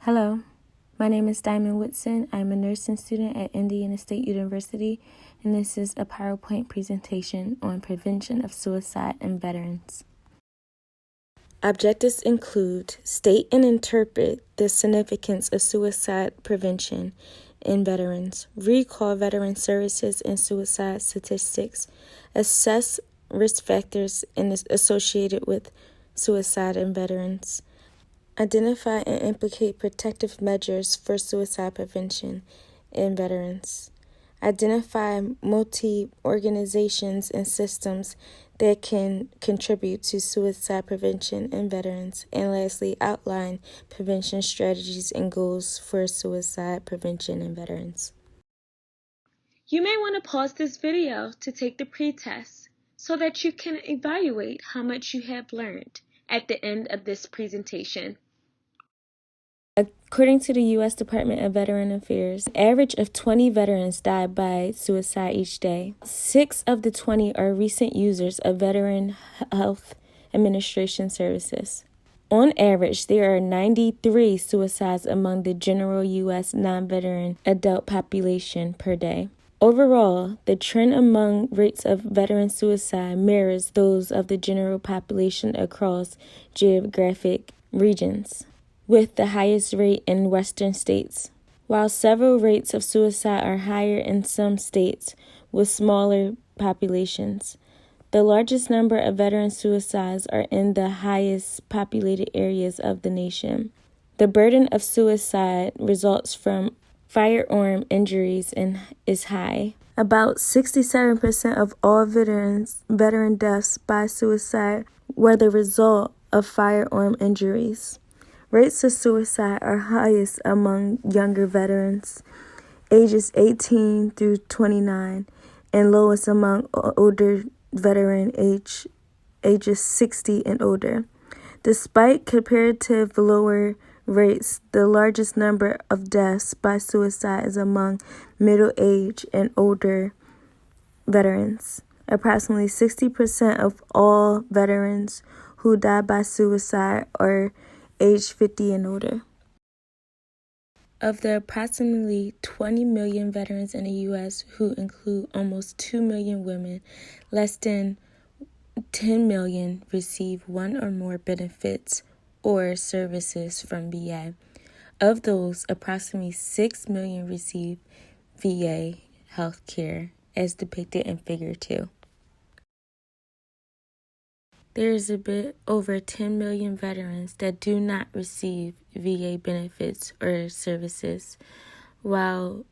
Hello, my name is Diamond Whitson. I'm a nursing student at Indiana State University, and this is a PowerPoint presentation on prevention of suicide in veterans. Objectives include state and interpret the significance of suicide prevention in veterans, recall veteran services and suicide statistics, assess risk factors associated with suicide in veterans, identify and implicate protective measures for suicide prevention in veterans. Identify multi-organizations and systems that can contribute to suicide prevention in veterans. And lastly, outline prevention strategies and goals for suicide prevention in veterans. You may want to pause this video to take the pretest so that you can evaluate how much you have learned at the end of this presentation. According to the U.S. Department of Veteran Affairs, an average of 20 veterans die by suicide each day. 6 of the 20 are recent users of Veteran Health Administration services. On average, there are 93 suicides among the general U.S. non-veteran adult population per day. Overall, the trend among rates of veteran suicide mirrors those of the general population across geographic regions, with the highest rate in western states, while several rates of suicide are higher in some states with smaller populations. The largest number of veteran suicides are in the highest populated areas of the nation. The burden of suicide results from firearm injuries and is high. About 67% of all veteran deaths by suicide were the result of firearm injuries. Rates of suicide are highest among younger veterans, ages 18 through 29, and lowest among older veteran ages 60 and older. Despite comparative lower rates, the largest number of deaths by suicide is among middle-aged and older veterans. Approximately 60% of all veterans who die by suicide are age 50 and older. Of the approximately 20 million veterans in the U.S., who include almost 2 million women, less than 10 million receive one or more benefits or services from VA. Of those, approximately 6 million receive VA health care, as depicted in Figure 2. There is a bit over 10 million veterans that do not receive VA benefits or services, while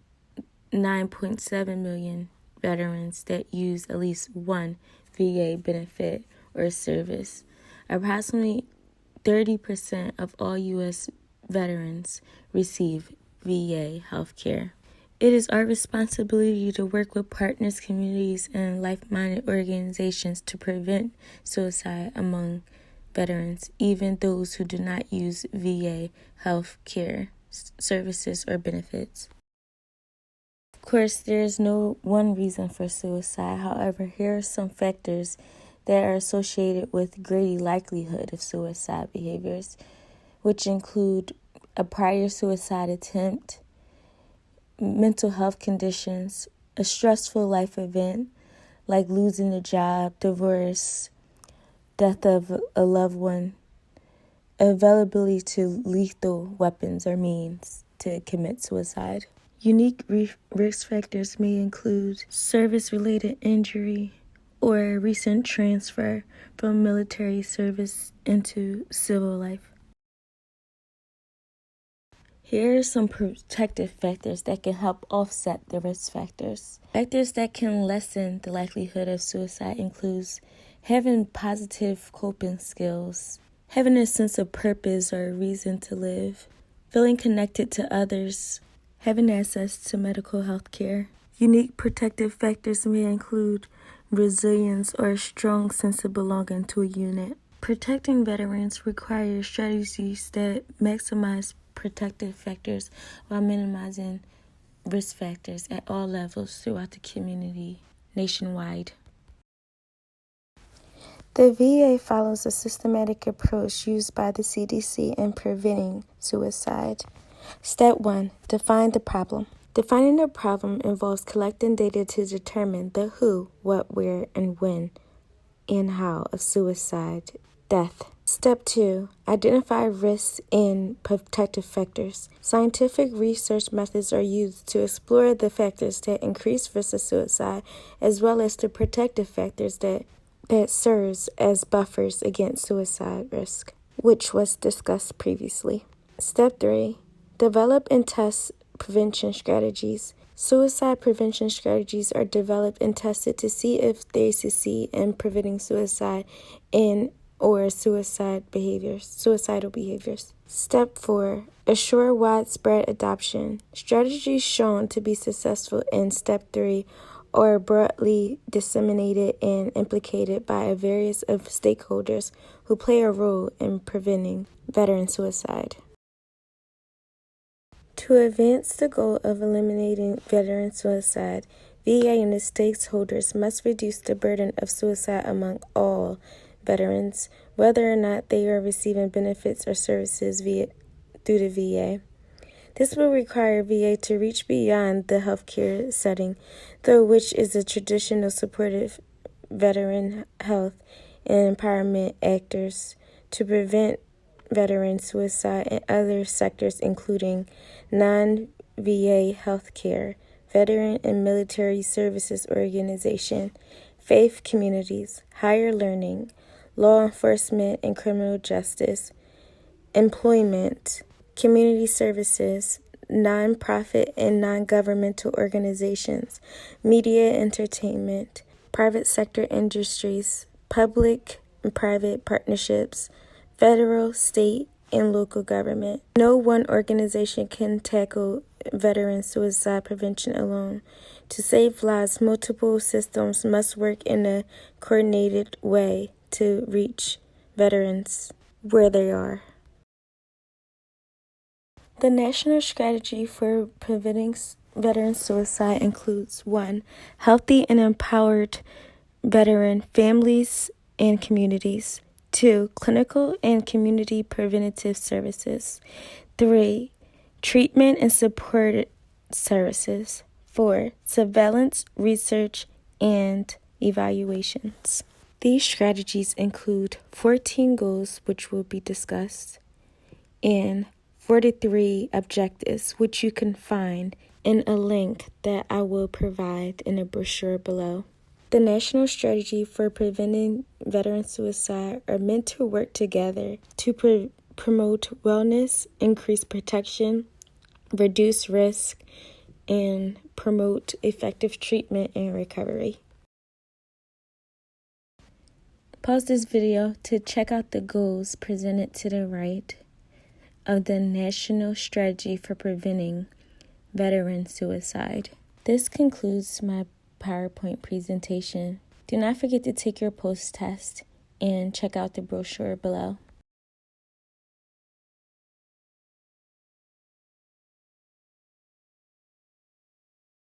9.7 million veterans that use at least one VA benefit or service. Approximately 30% of all U.S. veterans receive VA health care. It is our responsibility to work with partners, communities, and like-minded organizations to prevent suicide among veterans, even those who do not use VA health care services or benefits. Of course, there is no one reason for suicide. However, here are some factors that are associated with greater likelihood of suicide behaviors, which include a prior suicide attempt, mental health conditions, a stressful life event like losing a job, divorce, death of a loved one, availability to lethal weapons or means to commit suicide. Unique risk factors may include service-related injury or a recent transfer from military service into civil life. Here are some protective factors that can help offset the risk factors. Factors that can lessen the likelihood of suicide includes having positive coping skills, having a sense of purpose or a reason to live, feeling connected to others, having access to medical health care. Unique protective factors may include resilience or a strong sense of belonging to a unit. Protecting veterans requires strategies that maximize protective factors while minimizing risk factors at all levels throughout the community nationwide. The VA follows a systematic approach used by the CDC in preventing suicide. Step 1. Define the problem. Defining the problem involves collecting data to determine the who, what, where, and when, and how of suicide death. Step 2. Identify risks and protective factors. Scientific research methods are used to explore the factors that increase risk of suicide, as well as the protective factors that serves as buffers against suicide risk, which was discussed previously. Step 3. Develop and test prevention strategies. Suicide prevention strategies are developed and tested to see if they succeed in preventing suicide or suicidal behaviors. Step 4. Assure widespread adoption. Strategies shown to be successful in Step 3 are broadly disseminated and implicated by a variety of stakeholders who play a role in preventing veteran suicide. To advance the goal of eliminating veteran suicide, VA and its stakeholders must reduce the burden of suicide among all veterans, whether or not they are receiving benefits or services through the VA. This will require VA to reach beyond the healthcare setting, through which is a traditional supportive veteran health and empowerment actors, to prevent veteran suicide in other sectors including non-VA healthcare, veteran and military services organization, faith communities, higher learning, law enforcement and criminal justice, employment, community services, non-profit and non-governmental organizations, media and entertainment, private sector industries, public and private partnerships, federal, state, and local government. No one organization can tackle veteran suicide prevention alone. To save lives, multiple systems must work in a coordinated way to reach veterans where they are. The national strategy for preventing veteran suicide includes 1. Healthy and empowered veteran families and communities. 2. Clinical and community preventative services. 3. Treatment and support services. 4. Surveillance, research, and evaluations. These strategies include 14 goals, which will be discussed, and 43 objectives, which you can find in a link that I will provide in the brochure below. The national strategy for preventing veteran suicide are meant to work together to promote wellness, increase protection, reduce risk, and promote effective treatment and recovery. Pause this video to check out the goals presented to the right of the National Strategy for Preventing Veteran Suicide. This concludes my PowerPoint presentation. Do not forget to take your post test and check out the brochure below.